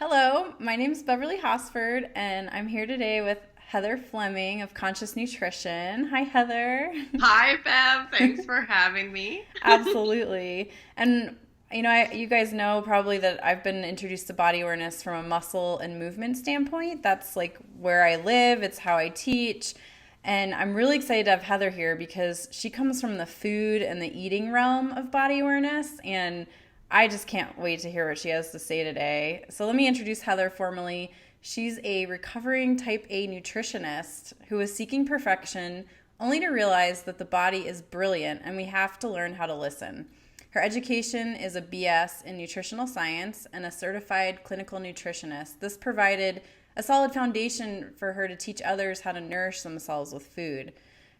Hello, my name is Beverly Hosford, and I'm here today with Heather Fleming of Conscious Nutrition. Hi, Heather. Hi, Bev. Thanks for having me. Absolutely. And you guys know probably that I've been introduced to body awareness from a muscle and movement standpoint. That's like where I live, it's how I teach. And I'm really excited to have Heather here because she comes from the food and the eating realm of body awareness. And I just can't wait to hear what she has to say today. So let me introduce Heather formally. She's a recovering type A nutritionist who is seeking perfection only to realize that the body is brilliant and we have to learn how to listen. Her education is a BS in nutritional science and a certified clinical nutritionist. This provided a solid foundation for her to teach others how to nourish themselves with food.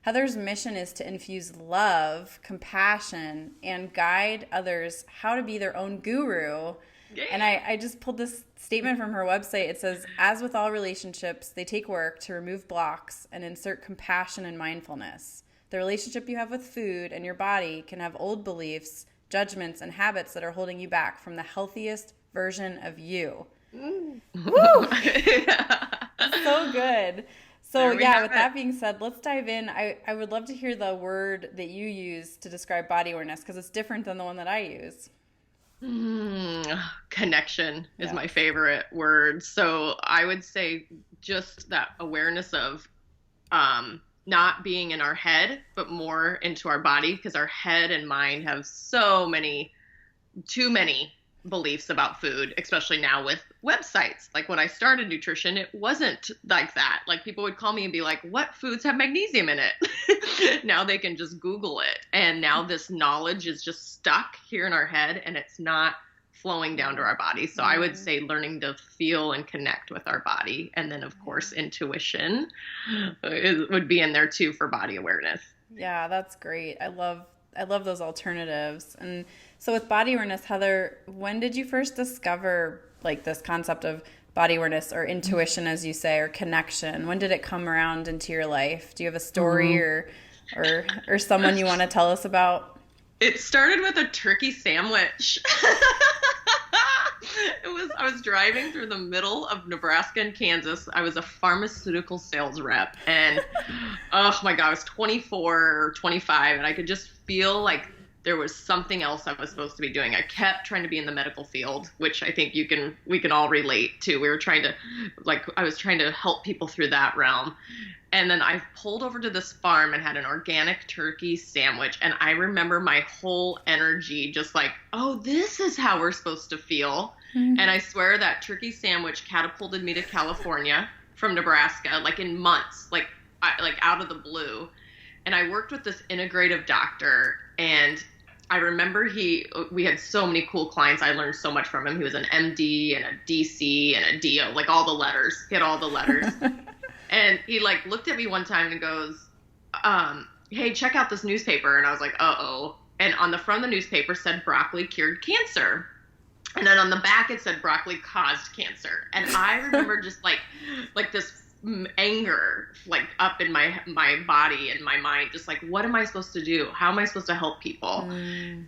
Heather's mission is to infuse love, compassion, and guide others how to be their own guru. Yeah. And I just pulled this statement from her website. It says, as with all relationships, they take work to remove blocks and insert compassion and mindfulness. The relationship you have with food and your body can have old beliefs, judgments, and habits that are holding you back from the healthiest version of you. Mm. Woo! Yeah. So good. So There we yeah, have with it. that being said, let's dive in. I would love to hear the word that you use to describe body awareness because it's different than the one that I use. Connection is Yeah. my favorite word. So I would say just that awareness of not being in our head, but more into our body, because our head and mind have too many beliefs about food, especially now with websites. Like when I started nutrition, it wasn't like that. Like people would call me and be like, what foods have magnesium in it? Now they can just Google it. And now this knowledge is just stuck here in our head and it's not flowing down to our body. So I would say learning to feel and connect with our body. And then of course, intuition would be in there too for body awareness. Yeah, that's great. I love those alternatives. And so with body awareness, Heather, when did you first discover like this concept of body awareness or intuition, as you say, or connection? When did it come around into your life? Do you have a story or someone you want to tell us about? It started with a turkey sandwich. I was driving through the middle of Nebraska and Kansas. I was a pharmaceutical sales rep and oh my God, I was 24 or 25 and I could just feel like there was something else I was supposed to be doing. I kept trying to be in the medical field, which I think we can all relate to. I was trying to help people through that realm. And then I pulled over to this farm and had an organic turkey sandwich. And I remember my whole energy just like, oh, this is how we're supposed to feel. Mm-hmm. And I swear that turkey sandwich catapulted me to California from Nebraska, like in months, like out of the blue. And I worked with this integrative doctor and I remember we had so many cool clients. I learned so much from him. He was an MD and a DC and a DO, like all the letters. He had all the letters. And he like looked at me one time and goes, hey, check out this newspaper. And I was like, uh-oh. And on the front of the newspaper said broccoli cured cancer. And then on the back it said broccoli caused cancer. And I remember just like this anger like up in my body and my mind, just like, what am I supposed to do? How am I supposed to help people?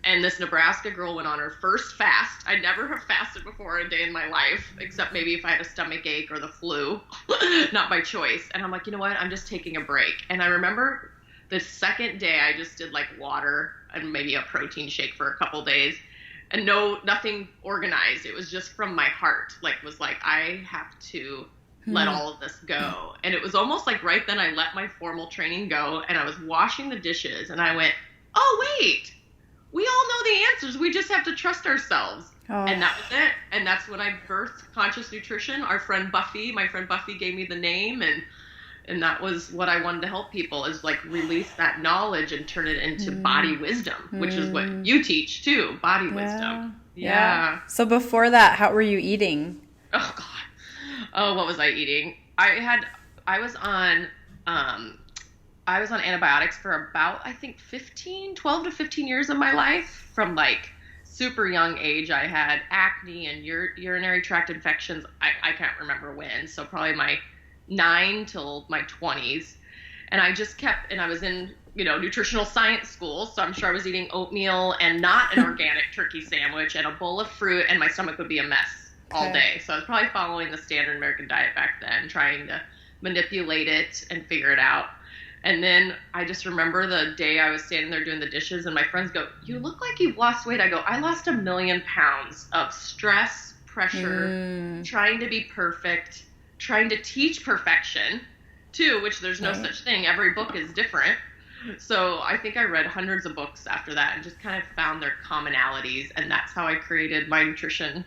And this Nebraska girl went on her first fast. I never have fasted before a day in my life, except maybe if I had a stomach ache or the flu, not by choice. And I'm like, you know what? I'm just taking a break. And I remember the second day I just did like water and maybe a protein shake for a couple days and nothing organized. It was just from my heart, was like, I have to let all of this go. And it was almost like right then I let my formal training go and I was washing the dishes and I went, oh, wait, we all know the answers. We just have to trust ourselves. Oh. And that was it. And that's when I birthed Conscious Nutrition. My friend Buffy gave me the name and that was what I wanted to help people is like release that knowledge and turn it into body wisdom, which is what you teach too, body wisdom. Yeah. So before that, how were you eating? Oh God. Oh, what was I eating? I was on antibiotics for about, I think 12 to 15 years of my life. From like super young age, I had acne and urinary tract infections. I can't remember when. So probably my 9 till my 20s. And I just kept, and I was in, nutritional science school. So I'm sure I was eating oatmeal and not an organic turkey sandwich and a bowl of fruit and my stomach would be a mess. all Okay. day. So I was probably following the standard American diet back then, trying to manipulate it and figure it out. And then I just remember the day I was standing there doing the dishes, and my friends go, "You look like you've lost weight." I go, "I lost 1,000,000 pounds of stress, pressure, Mm, trying to be perfect, trying to teach perfection, too, which there's no right. such thing. Every book is different." So I think I read hundreds of books after that and just kind of found their commonalities. And that's how I created my nutrition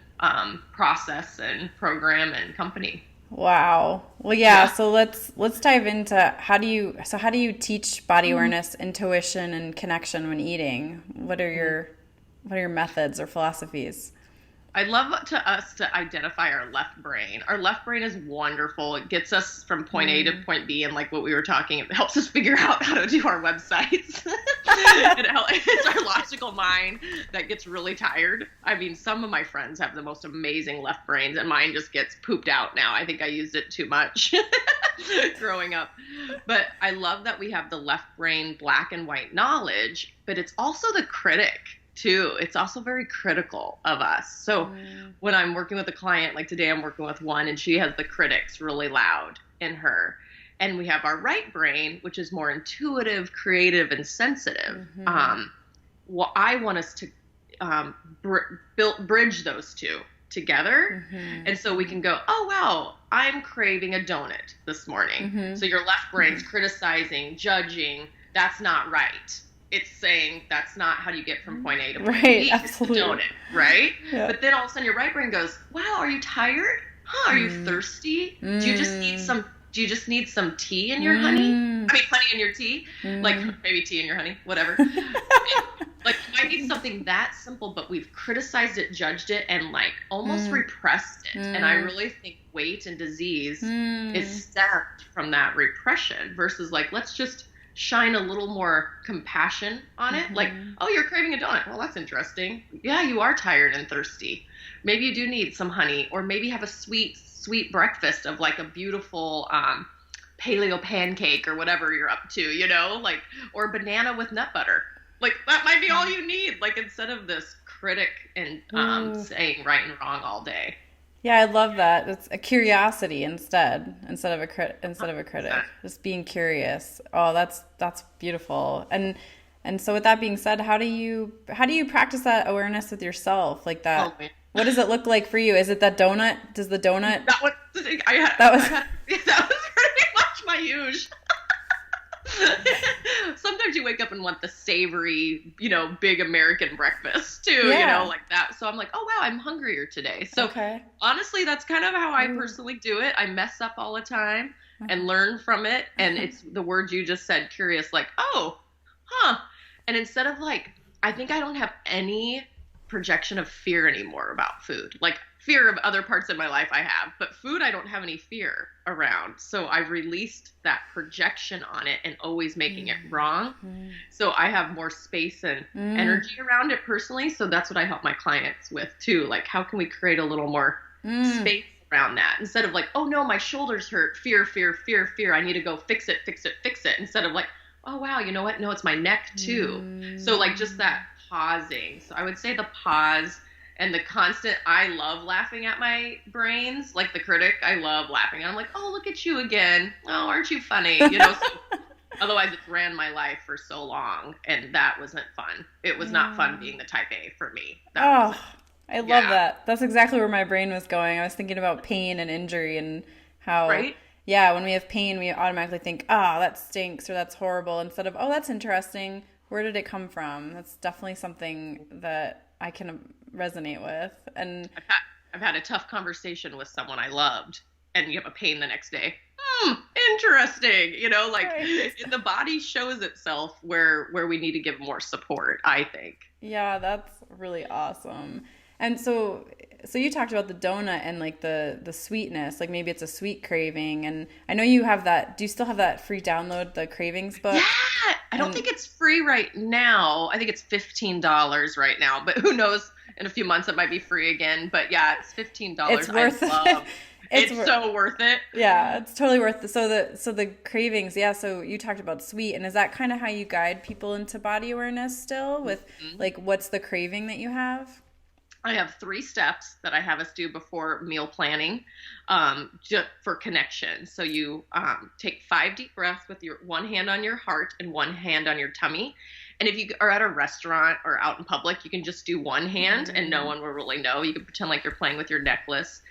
process and program and company. Wow. Well, yeah, Yeah. so let's dive into how do you teach body awareness, intuition, and connection when eating? What are your methods or philosophies? I love to us to identify our left brain. Our left brain is wonderful. It gets us from point A to Mm. point B, and like what we were talking, it helps us figure out how to do our websites. It's our logical mind that gets really tired. I mean, some of my friends have the most amazing left brains, and mine just gets pooped out now. I think I used it too much growing up. But I love that we have the left brain black and white knowledge, but it's also the critic too. It's also very critical of us. So Mm. when I'm working with a client, like today I'm working with one and she has the critics really loud in her. And we have our right brain, which is more intuitive, creative, and sensitive. Mm-hmm. Well, I want us to bridge those two together. Mm-hmm. And so we can go, "Oh, wow, I'm craving a donut this morning." Mm-hmm. So your left brain's criticizing, judging, that's not right. It's saying that's not how you get from point A to point Right, B. It's a absolutely. donut, right? Yeah. But then all of a sudden your right brain goes, "Wow, are you tired? Huh, are you thirsty? Do you just need Mm. some tea in your honey? Mm. I mean, honey in your tea? Like Mm. maybe tea in your honey, whatever." Like you might need something that simple, but we've criticized it, judged it, and like almost repressed it. And I really think weight and disease is stemmed from that repression versus like, let's just shine a little more compassion on it. Like, "Oh, you're craving a donut. Well, that's interesting. Yeah, you are tired and thirsty. Maybe you do need some honey, or maybe have a sweet, sweet breakfast of like a beautiful paleo pancake or whatever you're up to, like, or banana with nut butter. Like that might be all you need. Like instead of this critic and saying right and wrong all day." Yeah, I love that. It's a curiosity instead of a critic. Just being curious. Oh, that's beautiful. And so with that being said, how do you practice that awareness with yourself like Oh that? man. What does it look like for you? Is it that donut? Does the donut That was I had, that I was had that was pretty much my huge. Sometimes you wake up and want the savory, big American breakfast too, Yeah. like that. So I'm like, "Oh wow, I'm hungrier today." So Okay. honestly, that's kind of how I personally do it. I mess up all the time and learn from it. And it's the words you just said, curious, like, "Oh, huh." And instead of like, I think I don't have any projection of fear anymore about food. Like fear of other parts of my life I have, but food I don't have any fear around. So I've released that projection on it and always making it wrong. So I have more space and energy around it personally. So that's what I help my clients with too. Like how can we create a little more space around that instead of like, "Oh no, my shoulders hurt, fear, fear, fear, fear. I need to go fix it, fix it, fix it." Instead of like, "Oh wow, you know what? No, it's my neck too." So like just that pausing. So I would say the pause and the constant, I love laughing at my brains. Like the critic, I love laughing. I'm like, "Oh, look at you again. Oh, aren't you funny?" So otherwise it's ran my life for so long and that wasn't fun. It was not fun being the type A for me. That Oh, wasn't. I love Yeah. that. That's exactly where my brain was going. I was thinking about pain and injury and how, Right? yeah, when we have pain, we automatically think, "Oh, that stinks," or "That's horrible," instead of, "Oh, that's interesting. Where did it come from?" That's definitely something that I can resonate with. And I've had, I've had a tough conversation with someone I loved and you have a pain the next day. Interesting. Like right. the body shows itself where we need to give more support, I think. Yeah, that's really awesome. And so you talked about the donut and like the sweetness, like maybe it's a sweet craving. And I know you have that. Do you still have that free download, the cravings book? Yeah, I don't And think it's free right now. I think it's $15 right now, but who knows? In a few months, it might be free again. But yeah, it's $15. it's worth I it. love. It's so worth it. Yeah, it's totally worth it. So the cravings, yeah, so you talked about sweet, and is that kind of how you guide people into body awareness still with like what's the craving that you have? I have 3 steps that I have us do before meal planning, just for connection. So you take 5 deep breaths with your one hand on your heart and one hand on your tummy. And if you are at a restaurant or out in public, you can just do one hand and no one will really know. You can pretend like you're playing with your necklace.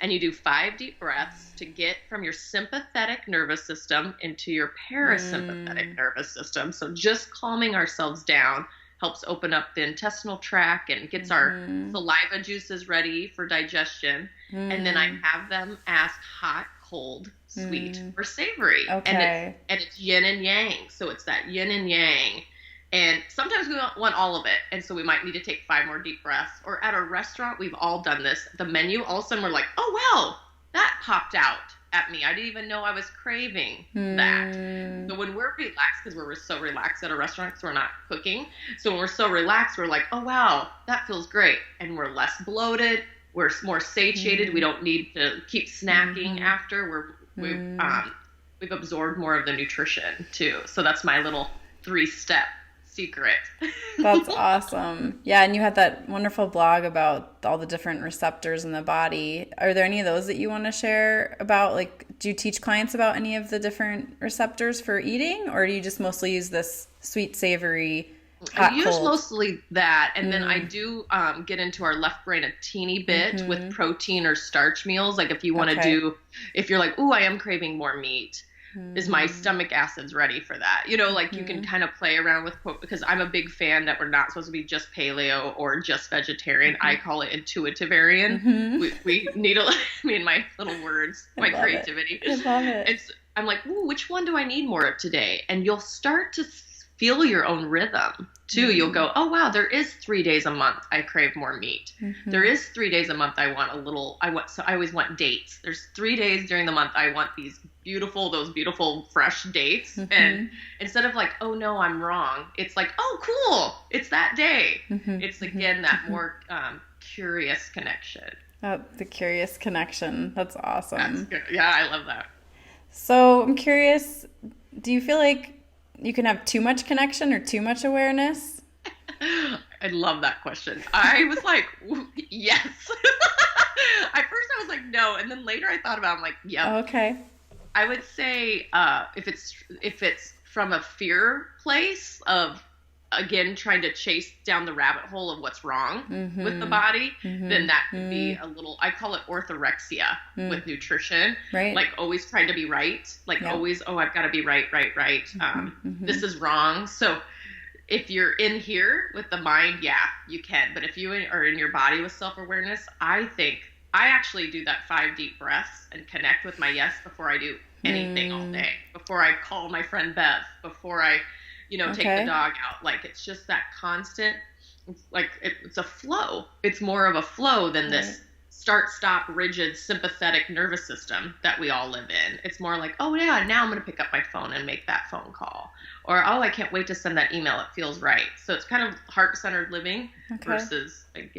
And you do 5 deep breaths to get from your sympathetic nervous system into your parasympathetic nervous system. So just calming ourselves down helps open up the intestinal tract and gets our saliva juices ready for digestion. And then I have them ask hot, cold, sweet, or savory. Okay. And it's yin and yang. So it's that yin and yang. And sometimes we want all of it. And so we might need to take 5 more deep breaths. Or at a restaurant, we've all done this. The menu, all of a sudden we're like, oh, wow, that popped out at me. I didn't even know I was craving that. So when we're relaxed, because we're so relaxed at a restaurant because we're not cooking. So when we're so relaxed, we're like, oh, wow, that feels great. And we're less bloated. We're more satiated. We don't need to keep snacking after. We've absorbed more of the nutrition, too. So that's my little 3-step secret. That's awesome. Yeah, and you had that wonderful blog about all the different receptors in the body. Are there any of those that you want to share about? Like, do you teach clients about any of the different receptors for eating, or do you just mostly use this sweet, savory, hot, I use cold? mostly that, and then I do get into our left brain a teeny bit with protein or starch meals. Like if you want to do, if you're like, ooh, I am craving more meat. Is my stomach acids ready for that? You know, like you can kind of play around with, because I'm a big fan that we're not supposed to be just paleo or just vegetarian. I call it intuitivarian. We need me and my little words, my creativity. I love it. I'm like, ooh, which one do I need more of today? And you'll start to feel your own rhythm too. You'll go, oh wow, there is 3 days a month I crave more meat. There is 3 days a month I want so I always want dates. There's 3 days during the month I want those beautiful fresh dates. And instead of like, oh no, I'm wrong, it's like, oh cool, it's that day. It's again that more curious connection. Oh, the curious connection. That's awesome. That's good. Yeah, I love that. So I'm curious, do you feel like you can have too much connection or too much awareness? I love that question. I was like, yes. At first I was like, no. And then later I thought about it. I'm like, yep. Okay. I would say if it's from a fear place of, again, trying to chase down the rabbit hole of what's wrong with the body, then that could be a little, I call it orthorexia with nutrition. Right. Like always trying to be right. Like always, oh, I've got to be right. This is wrong. So if you're in here with the mind, yeah, you can. But if you are in your body with self-awareness, I think I actually do that 5 deep breaths and connect with my yes before I do anything all day, before I call my friend Bev, before I take the dog out. Like, it's just that constant, like, it's a flow. It's more of a flow than this start, stop, rigid, sympathetic nervous system that we all live in. It's more like, oh yeah, now I'm going to pick up my phone and make that phone call. Or, oh, I can't wait to send that email. It feels right. So it's kind of heart-centered living versus, like,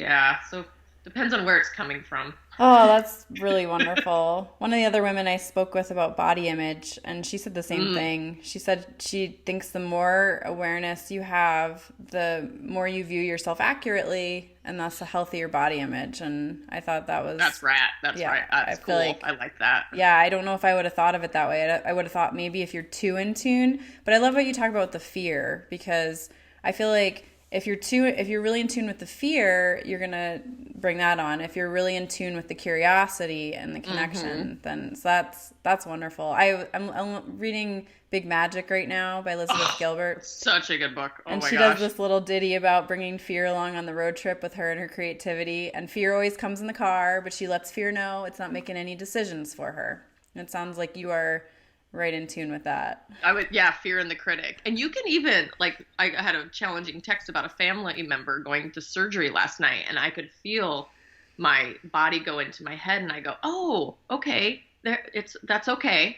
so depends on where it's coming from. Oh, that's really wonderful. One of the other women I spoke with about body image, and she said the same thing. She said she thinks the more awareness you have, the more you view yourself accurately, and thus a healthier body image. And I thought that was... That's right. That's cool. I like that. Yeah, I don't know if I would have thought of it that way. I would have thought maybe if you're too in tune. But I love what you talk about the fear, because I feel like if you're really in tune with the fear, you're going to bring that on. If you're really in tune with the curiosity and the connection, then so that's wonderful. I'm reading Big Magic right now by Elizabeth Gilbert. Such a good book. And she does this little ditty about bringing fear along on the road trip with her and her creativity. And fear always comes in the car, but she lets fear know it's not making any decisions for her. And it sounds like you are right in tune with that. Fear and the critic. And you can even, like, I had a challenging text about a family member going to surgery last night, and I could feel my body go into my head, and I go, oh, okay, that's okay.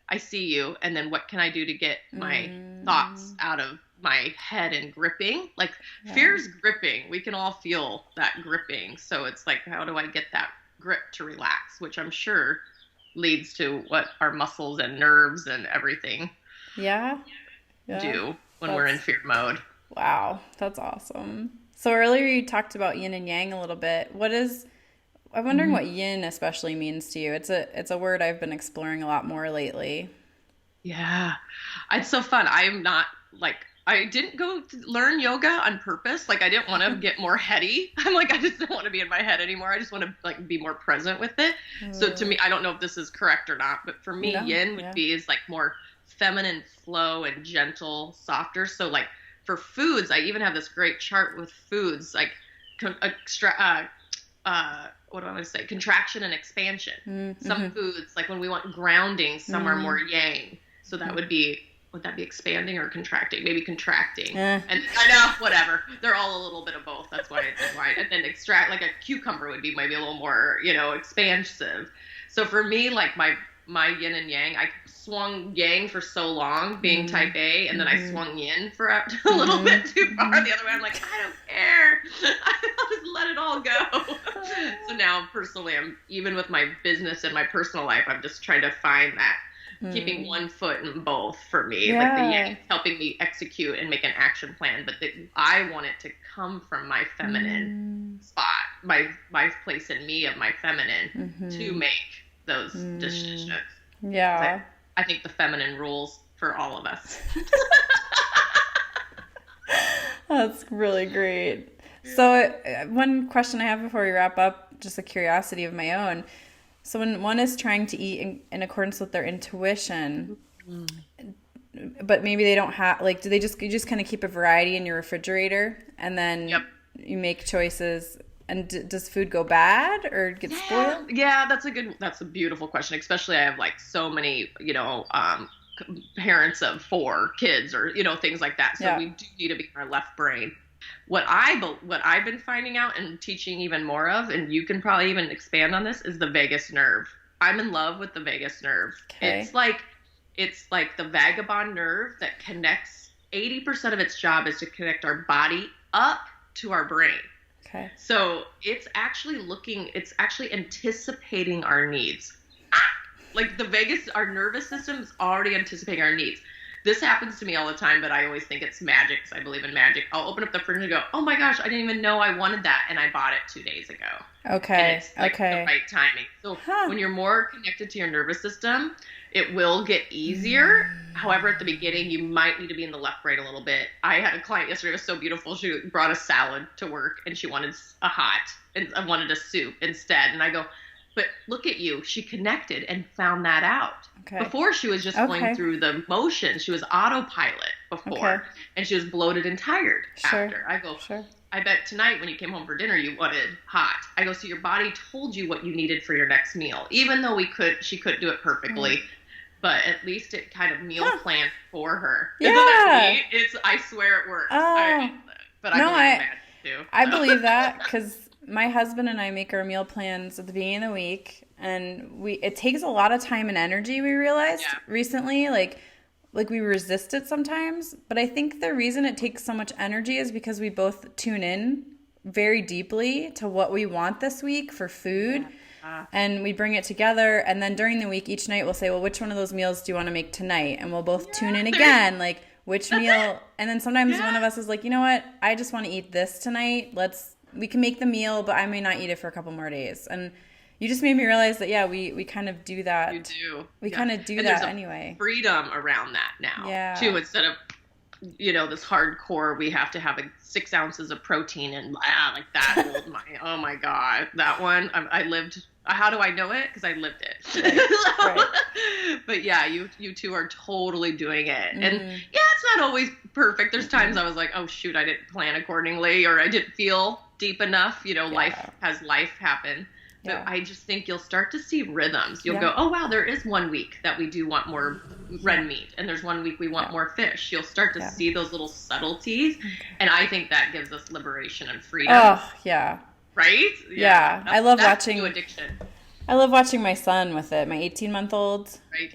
I see you. And then what can I do to get my thoughts out of my head and gripping? Like, fear's gripping. We can all feel that gripping. So it's like, how do I get that grip to relax, which I'm sure leads to what our muscles and nerves and everything do when we're in fear mode. Wow, that's awesome. So earlier you talked about yin and yang a little bit. I'm wondering what yin especially means to you. It's a word I've been exploring a lot more lately. Yeah. It's so fun. I am not like I didn't go to learn yoga on purpose. Like I didn't want to get more heady. I'm like I just don't want to be in my head anymore. I just want to like be more present with it. So to me, I don't know if this is correct or not, but for me, No, yin would yeah. be is like more feminine flow and gentle, softer. So like for foods, I even have this great chart with foods like what do I want to say? Contraction and expansion. Mm-hmm. Some foods, like when we want grounding, some are more yang. So that would that be expanding or contracting? Maybe contracting. And I know, whatever. They're all a little bit of both. That's why and then extract, like a cucumber would be maybe a little more, expansive. So for me, like my yin and yang, I swung yang for so long being type A, and then I swung yin for a little bit too far the other way. I'm like, I don't care. I'll just let it all go. So now personally, I'm even with my business and my personal life, I'm just trying to find that keeping one foot in both for me. Yeah. Like the yang helping me execute and make an action plan, but I want it to come from my feminine spot, my place in me of my feminine to make those decisions. Yeah. I think the feminine rules for all of us. That's really great. So one question I have before we wrap up, just a curiosity of my own. So when one is trying to eat in accordance with their intuition, but maybe they don't have, like, you just kind of keep a variety in your refrigerator and then you make choices, and does food go bad or get spoiled? Yeah, that's a beautiful question. Especially I have like so many, parents of 4 kids or, things like that. So we do need to be in our left brain. What I've been finding out and teaching even more of, and you can probably even expand on this, is the vagus nerve. I'm in love with the vagus nerve. Okay. It's like the vagabond nerve that connects. 80% of its job is to connect our body up to our brain. Okay. So it's actually anticipating our needs. Like the vagus, our nervous system is already anticipating our needs. This happens to me all the time, but I always think it's magic because I believe in magic. I'll open up the fridge and go, oh my gosh, I didn't even know I wanted that, and I bought it 2 days ago. Okay. And it's like the right timing. So when you're more connected to your nervous system, it will get easier. However, at the beginning, you might need to be in the left brain a little bit. I had a client yesterday. It was so beautiful. She brought a salad to work, and she wanted a hot, and I wanted a soup instead. And I go, but look at you. She connected and found that out. Okay. Before, she was just going through the motions. She was autopilot before, and she was bloated and tired after. I go, I bet tonight when you came home for dinner, you wanted hot. I go, so your body told you what you needed for your next meal, even though she couldn't do it perfectly. But at least it kind of meal planned for her. Yeah. Isn't that neat? I swear it works. Oh. But I believe in magic too. I believe that because my husband and I make our meal plans at the beginning of the week, and it takes a lot of time and energy, we realized recently. Like we resist it sometimes. But I think the reason it takes so much energy is because we both tune in very deeply to what we want this week for food. And we bring it together, and then during the week, each night we'll say, well, which one of those meals do you want to make tonight? And we'll both tune in again, like which meal. And then sometimes one of us is like, you know what? I just want to eat this tonight. We can make the meal, but I may not eat it for a couple more days. And you just made me realize that, we kind of do that. You do. We kind of do and that there's anyway. Freedom around that now, too, instead of, this hardcore, we have to have 6 ounces of protein and like that. Oh my God, that one, I lived. How do I know it? Because I lived it. Right. But yeah, you two are totally doing it. And it's not always perfect. There's times I was like, oh shoot, I didn't plan accordingly, or I didn't feel deep enough. Life has life happen. But I just think you'll start to see rhythms. You'll go, oh wow, there is 1 week that we do want more red meat, and there's 1 week we want more fish. You'll start to see those little subtleties, and I think that gives us liberation and freedom. Oh yeah. Right? Yeah. I love watching new addiction. I love watching my son with it. My 18-month-old. Right.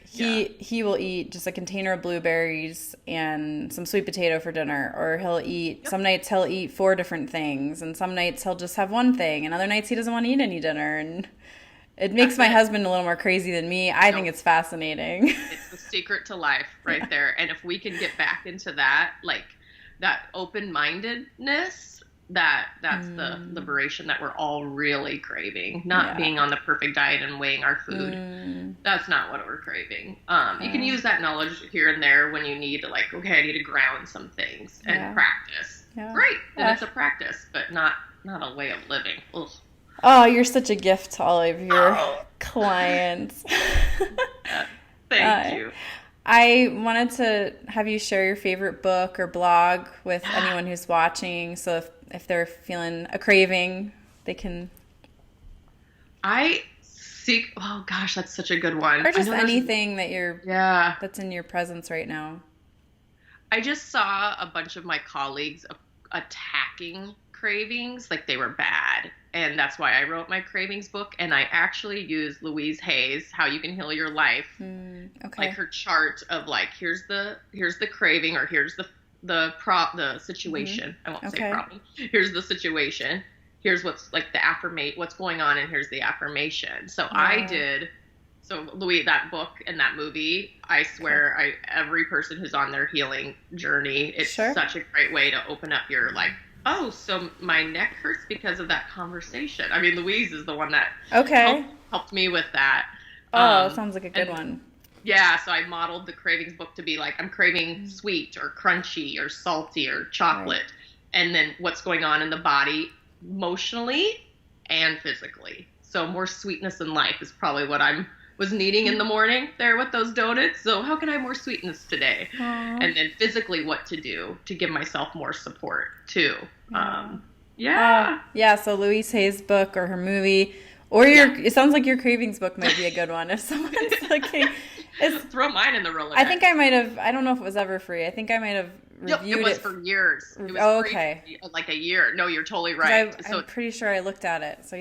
He will eat just a container of blueberries and some sweet potato for dinner, or he'll eat some nights he'll eat 4 different things, and some nights he'll just have one thing, and other nights he doesn't want to eat any dinner, and it makes my husband a little more crazy than me. I think it's fascinating. It's the secret to life there. And if we can get back into that, like that open-mindedness, that's the liberation that we're all really craving, not being on the perfect diet and weighing our food. That's not what we're craving. You can use that knowledge here and there when you need to, like, okay, I need to ground some things and practice. Great, then it's a practice, but not a way of living. Ugh. Oh, you're such a gift to all of your clients. Thank you. I wanted to have you share your favorite book or blog with anyone who's watching. So if they're feeling a craving, they can. Oh gosh, that's such a good one. Or just anything that that's in your presence right now. I just saw a bunch of my colleagues attacking cravings like they were bad. And that's why I wrote my cravings book. And I actually used Louise Hay's How You Can Heal Your Life. Like her chart of, like, here's the craving, or here's the situation. I won't say problem. Here's the situation. Here's what's, like, what's going on, and here's the affirmation. So So Louise, that book and that movie, I swear, every person who's on their healing journey, it's such a great way to open up your, like, oh, so my neck hurts because of that conversation. I mean, Louise is the one that helped me with that. Oh, sounds like a good one. Yeah, so I modeled the cravings book to be like, I'm craving sweet or crunchy or salty or chocolate. Right. And then what's going on in the body emotionally and physically. So more sweetness in life is probably what I was needing in the morning there with those donuts. So how can I have more sweetness today? And then physically what to do to give myself more support too. So Louise Hay's book or her movie, or it sounds like your cravings book might be a good one if someone's looking. Throw mine in the Rolodex. I think I might have, I don't know if it was ever free. I think I might have reviewed it. Was for years. It was free for like a year. No, you're totally right. I'm pretty sure I looked at it. So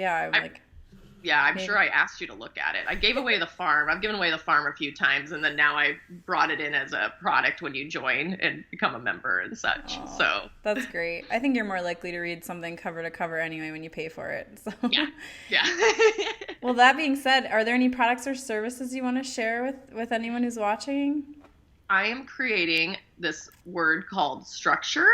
I'm sure I asked you to look at it. I gave away the farm. I've given away the farm a few times, and then now I brought it in as a product when you join and become a member and such. Oh, so that's great. I think you're more likely to read something cover to cover anyway when you pay for it. So yeah. Well, that being said, are there any products or services you want to share with anyone who's watching? I am creating this word called structure.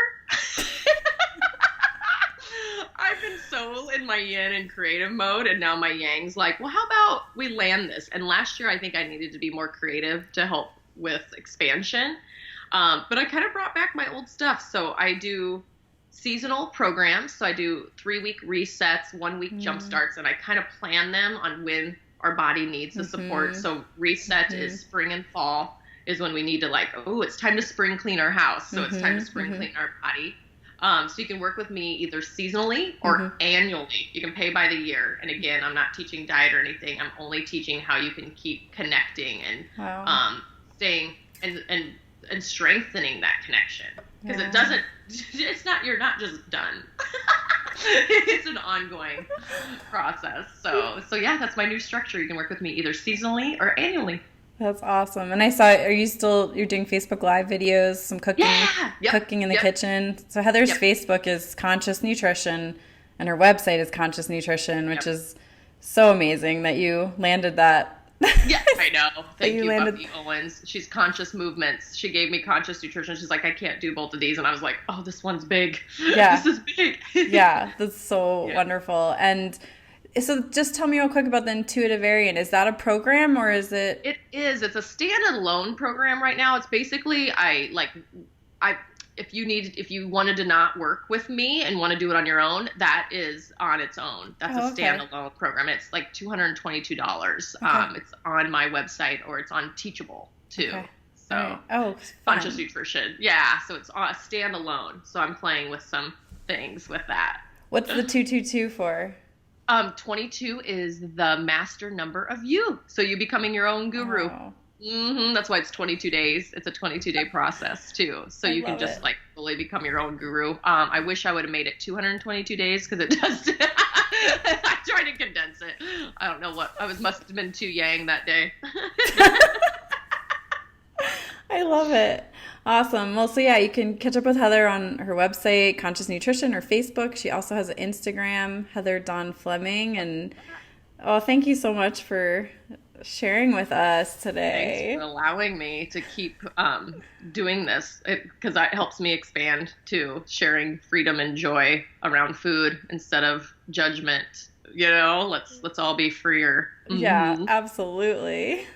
I've been so in my yin and creative mode, and now my yang's like, well, how about we land this? And last year, I think I needed to be more creative to help with expansion. But I kind of brought back my old stuff. So I do seasonal programs. So I do 3-week resets, 1-week jump starts, and I kind of plan them on when our body needs the support. So reset is spring and fall is when we need to, like, oh, it's time to spring clean our house. So it's time to spring clean our body. So you can work with me either seasonally or annually. You can pay by the year. And again, I'm not teaching diet or anything. I'm only teaching how you can keep connecting and staying and strengthening that connection. Because you're not just done. It's an ongoing process. So yeah, that's my new structure. You can work with me either seasonally or annually. That's awesome. And I saw, you're doing Facebook Live videos, some cooking, cooking in the kitchen. So Heather's Facebook is Conscious Nutrition, and her website is Conscious Nutrition, which is so amazing that you landed that. Yeah, I know. Thank you, Buffy Owens. She's Conscious Movements. She gave me Conscious Nutrition. She's like, I can't do both of these. And I was like, oh, this one's big. Yeah. This is big. Yeah, that's so wonderful. And so just tell me real quick about the Intuitivarian. Is that a program or is it? It is. It's a standalone program right now. It's basically, if you wanted to not work with me and want to do it on your own, that is on its own. That's a standalone program. It's like $222. It's on my website, or it's on Teachable too. Okay. So Conscious Nutrition. Yeah. So it's a standalone. So I'm playing with some things with that. What's the 222 for? 22 is the master number of you. So you becoming your own guru. Oh. That's why it's 22 days. It's a 22-day process too. So you can just like fully become your own guru. I wish I would have made it 222 days because it does. I tried to condense it. I don't know what. Must have been too yang that day. I love it. Awesome. Well, so yeah, you can catch up with Heather on her website, Conscious Nutrition, or Facebook. She also has an Instagram, Heather Dawn Fleming. And thank you so much for sharing with us Thanks today. for allowing me to keep doing this because that helps me expand to sharing freedom and joy around food instead of judgment. Let's all be freer. Yeah, Mm-hmm. absolutely.